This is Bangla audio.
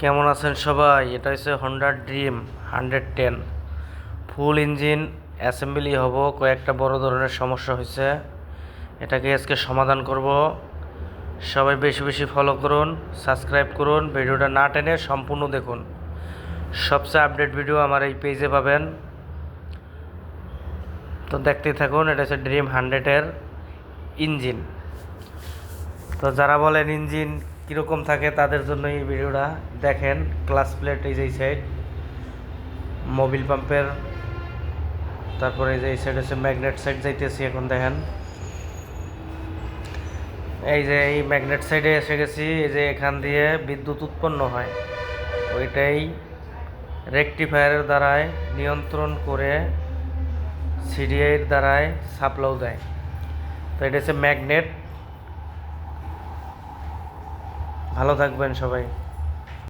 কেমন আছেন সবাই? এটা হচ্ছে হন্ডা ড্রিম 110 ফুল ইঞ্জিন অ্যাসেম্বলি হব। কয়েকটা বড় ধরনের সমস্যা হয়েছে, এটাকে আজকে সমাধান করব। সবাই বেশি বেশি ফলো করুন, সাবস্ক্রাইব করুন, ভিডিওটা না টেনে সম্পূর্ণ দেখুন। সবচেয়ে আপডেট ভিডিও আমার এই পেজে পাবেন, তো দেখতেই থাকুন। এটা হচ্ছে ড্রিম 100-এর ইঞ্জিন। তো যারা বলেন ইঞ্জিন কীরকম থাকে তাদের জন্য এই ভিডিওটা দেখেন। ক্লাস প্লেট এই যে এই সাইড মোবিল পাম্পের, তারপরে এই যে এই সাইড হচ্ছে ম্যাগনেট সাইড যাইতেছি এখন। দেখেন এই যে এই ম্যাগনেট সাইডে এসে গেছি। এই যে এখান দিয়ে বিদ্যুৎ উৎপন্ন হয়, ওইটাই রেকটিফায়ারের দ্বারায় নিয়ন্ত্রণ করে সিডিআইয়ের দ্বারায় সাপ্লাও দেয়। তো এটা হচ্ছে ম্যাগনেট। ভালো থাকবেন সবাই।